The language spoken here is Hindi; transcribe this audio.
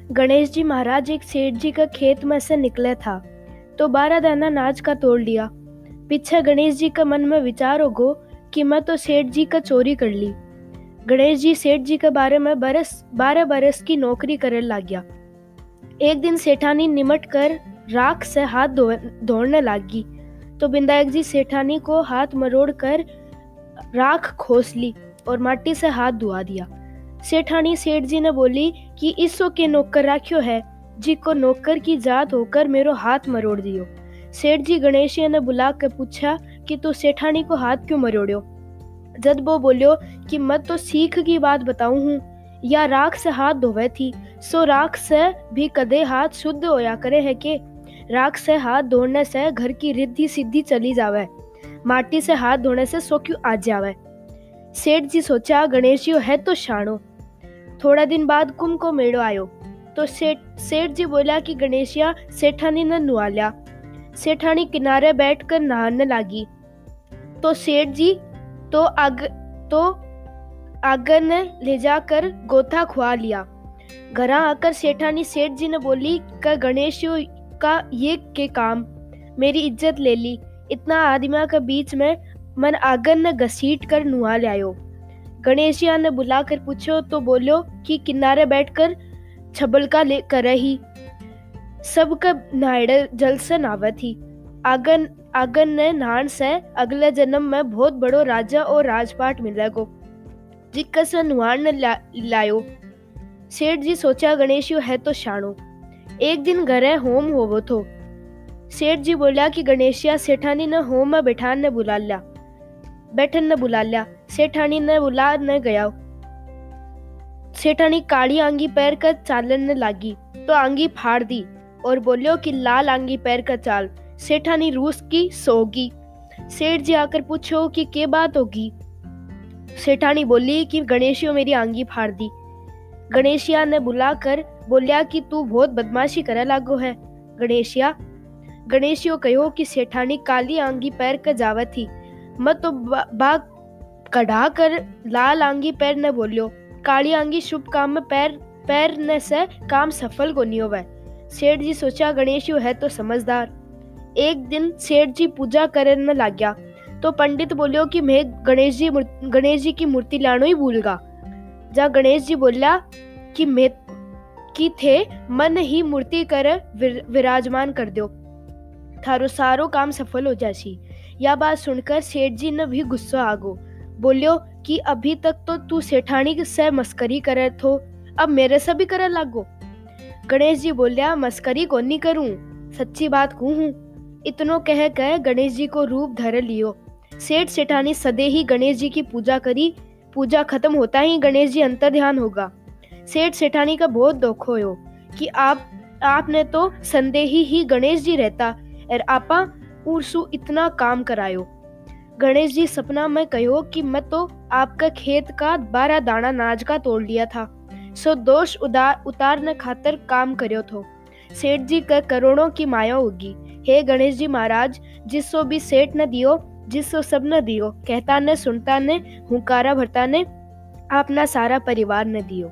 गणेश जी महाराज एक सेठ जी का खेत में से निकले था तो 12 दाना अनाज का तोड़ लिया। पीछे गणेश जी का मन में विचार होगो कि मैं तो सेठ जी का चोरी कर ली। गणेश जी सेठ जी के बारे में 12 बरस की नौकरी करने लग गया। एक दिन सेठानी निमट कर राख से हाथ धोने लगी तो विनायक जी सेठानी को हाथ मरोड़ कर राख खोस ली और माटी से हाथ धुआ दिया। सेठानी सेठ जी ने बोली कि इसो के नौकर राख्यो है, जी को नौकर की जात होकर मेरो हाथ मरोड़ दियो। सेठ जी गणेश ने बुला कर पूछा कि तू सेठानी को हाथ क्यों मरोड़ियो। जब वो बोलियो कि मैं तो सीख की बात बताऊं हूँ, या राख से हाथ धोवे थी सो राख से भी कदे हाथ शुद्ध होया करे है के। राख से हाथ धोने से घर की रिद्धि सिद्धि चली जावे, माटी से हाथ धोने से सो क्यों आ जावे। सेठ जी सोचा गणेश जी है तो शाणो। थोड़ा दिन बाद कुंभ को मेड़ो आयो तो सेठ जी बोला कि गणेशिया सेठानी ने नुआ लिया। सेठानी किनारे बैठकर नहाने लगी तो सेठ जी तो आगर ने ले जाकर गोथा खुआ लिया। घर आकर सेठानी सेठ जी ने बोली कि गणेश का ये के काम मेरी इज्जत ले ली। इतना आदमियों के बीच में मन आगर ने घसीट कर नुआ लायो। गणेशिया ने बुलाकर पूछो तो बोलो कि किनारे बैठकर छबलका ले कर रही सबका नायड़ जल से नावे थी। आगन ने नहान से अगले जन्म में बहुत बड़ो राजा और राजपाट मिलेगो, जिक्का से नुआन ने लायो। सेठ जी सोचा गणेश है तो शाणो। एक दिन घरे होम होवो थो। सेठ जी बोला कि गणेशिया सेठानी ने होम में बैठन ने बुला लिया। सेठानी ने बुला न गया। सेठानी काली आंगी पैर कर चालन लागी तो आंगी फाड़ दी और बोलियो कि लाल आंगी पैर कर चाल। सेठानी रूस की सोगी। सेठ जी आकर पूछो कि क्या बात होगी। सेठानी बोली कि गणेशियो मेरी आंगी फाड़ दी। गणेशिया ने बुलाकर बोलिया कि तू बहुत बदमाशी करे लागो है। गणेशियो कहो कि सेठानी काली आंगी पैर कर जावे थी, मैं तो बाग कढ़ा कर लाल आंगी पैर ने बोलियो। काली आंगी शुभ काम में पैर ने से काम सफल को नहीं होवे। सेठ जी सोचा गणेश है तो समझदार। एक दिन सेठ जी पूजा करने लग गया तो पंडित बोलियो कि मैं गणेश जी की मूर्ति लानो ही भूल गा। जा गणेश जी बोला कि मैं की थे मन ही मूर्ति कर विराजमान कर दो, थारो सारो काम सफल हो जासी। यह बात सुनकर सेठ जी ने भी गुस्सा आ गो। बोलियो कि अभी तक तो तू सेठानी से मस्करी करे थो, अब मेरे से भी करे लागो। गणेश जी बोलिया मस्करी को नहीं करूं, सच्ची बात कहूं। इतनो कह गणेश जी को रूप धर लियो। सेठ सेठानी सदे ही गणेश जी की पूजा करी। पूजा खत्म होता ही गणेश जी अंतर ध्यान होगा। सेठ सेठानी का बहुत दुख होयो कि आपने तो संदेही ही गणेश जी रहता और आपा उर्सु इतना काम करायो। गणेश जी सपना में कहो कि मैं तो आपका खेत का 12 दाना अनाज का तोड़ लिया था, सो दोष उतारने खातर काम करो थो। सेठ जी का करोड़ों की माया होगी। हे गणेश जी महाराज, जिसो भी सेठ न दियो, जिसो सब न दियो, कहता ने सुनता ने हुकारा भरता ने अपना सारा परिवार न दियो।